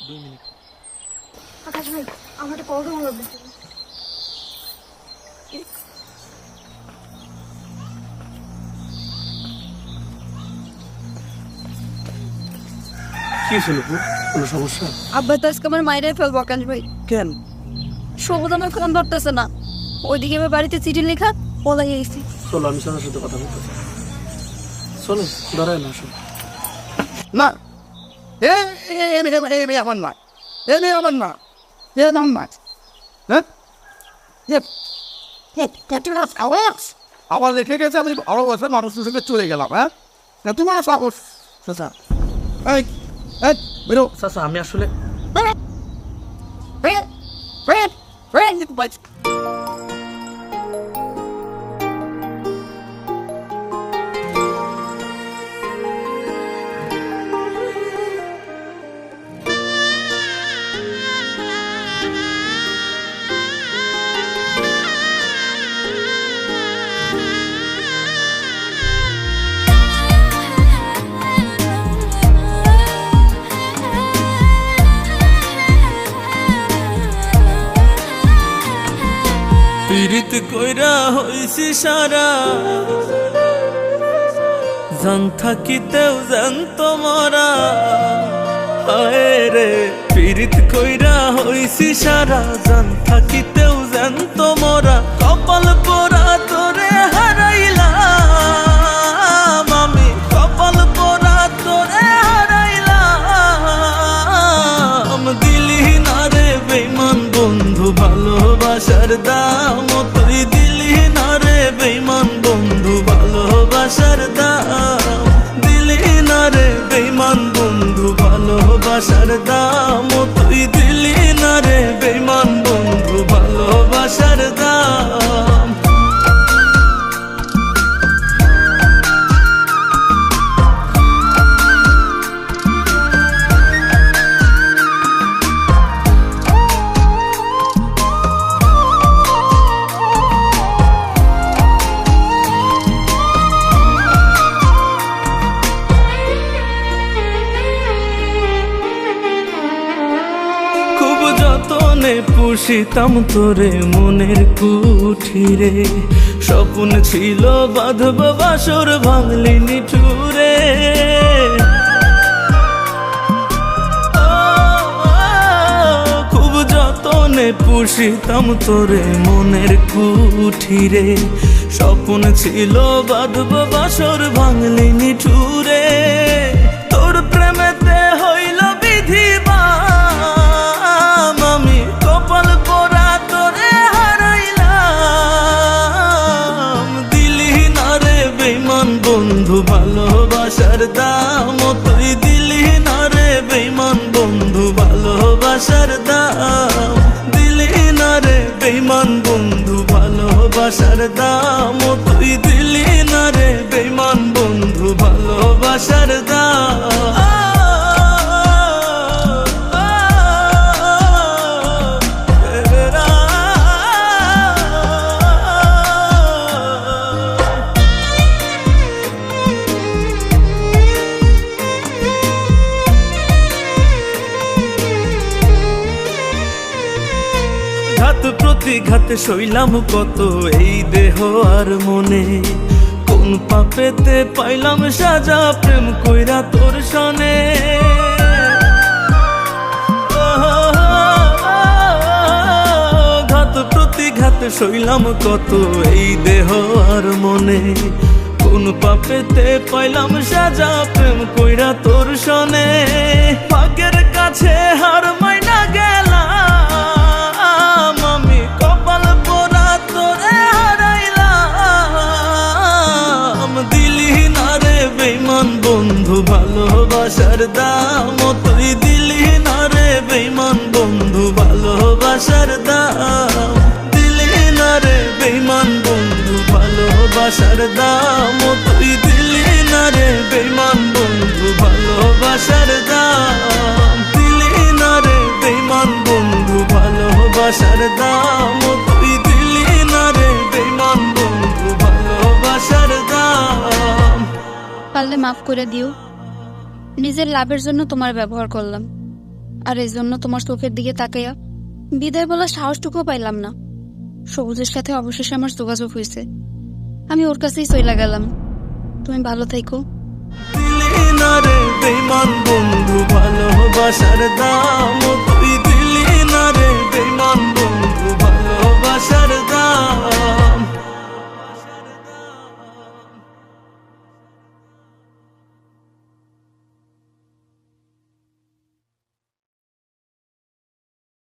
2 minute. আকাশ ভাই আমার একটা কল লাগবে। কি ছিল কোনো সমস্যা? আব্বা তো আজকে আমার মায়েরাই ফেলবো আকাশ ভাই। কেন? সবুজ আমার ফোন ধরতেছে না, ওইদিকে আমার বাড়িতে চিঠি লেখা পলাই গেছি। চলো আমি স্যারের সাথে কথা বলতেছি। চলো দাঁড়ায় না আসো। না এ আমার না, এ মেয়ে আমার না, এ নাম না। হ্যাঁ আমার রেখে গেছে, আমি আরো বছর মানুষের সঙ্গে চলে গেলাম। হ্যাঁ তোমার সাহস চাচা, এই এই বেরো চাচা আমি আসলে পীড়িত কইরা হইছি সারা, জান থাকিতেও জানত মরা। হায় রে পীড়িত কইরা হইছি সারা, জান থাকিতেও জানত মরা। কপাল পোড়া তোরে হারাইলাম আমি, কপাল পোড়া তোরে হারাইলাম। দিলি না রে বেঈমান বন্ধু ভালোবাসার দাম, তুই দিলি না রে বেঈমান বন্ধু ভালোবাসার দাম। দিলি না রে বেঈমান বন্ধু ভালোবাসার দাম, তুই দিলি না রে বেঈমান বন্ধু ভালোবাসার দাম। যতনে পুষিতাম তোরে মনের কুঠিরে, স্বপ্ন ছিল বাঁধব বাসর ভাঙলি নিঠুরে। খুব যতনে পুষিতাম তোরে মনের কুঠিরে, স্বপ্ন ছিল বাঁধব বাসর ভাঙলি নিঠুরে। তোর প্রেমেতে হইল বিধি আমি, কপাল পোড়া তোরে হারাইলাম। দিলি না রে বেঈমান বন্ধু ভালোবাসার দাম, তুই দিলি না রে বেঈমান বন্ধু ভালোবাসার দাম। দিলি না রে বেঈমান বন্ধু ভালোবাসার দাম, তুই দিলি না রে বেঈমান বন্ধু ভালোবাসার দাম। ঘাত প্রতিঘাতে সইলাম কত এই দেহ আর মনে, কোন পাপেতে পাইলাম সাজা প্রেম কইরা তোর সনে। ঘাত প্রতিঘাতে সইলাম কত এই দেহ আর মনে, কোন পাপেতে পাইলাম সাজা প্রেম কইরা তোর সনে। ভাগ্যের কাছে হার মাইনা গেলাম আমি, কপাল পোড়া তোরে হারাইলাম। দিলি না রে বেঈমান বন্ধু ভালোবাসার দাম, তুই দিলি না রে বেঈমান বন্ধু ভালোবাসার দাম। দিলি না রে বেঈমান বন্ধু ভালোবাসার দাম, তুই দিলি না রে বেঈমান বন্ধু ভালোবাসার দাম। দিলি না রে বেঈমান বন্ধু ভালোবাসার দাম, তুই দিলি না রে বেঈমান বন্ধু ভালোবাসার দাম। পারলে মাফ করে দিও, নিজের লাভের জন্য তোমার ব্যবহার করলাম। আর এই জন্য তোমার চোখের দিকে তাকাইয়া বিদায় বলার সাহসটুকুও পাইলাম না। সবুজের সাথে অবশেষে আমার যোগাযোগ হয়েছে, আমি ওর কাছেই চলে গেলাম। তুমি ভালো থেকো। দিলি না রে বেঈমান বন্ধু ভালোবাসার দাও,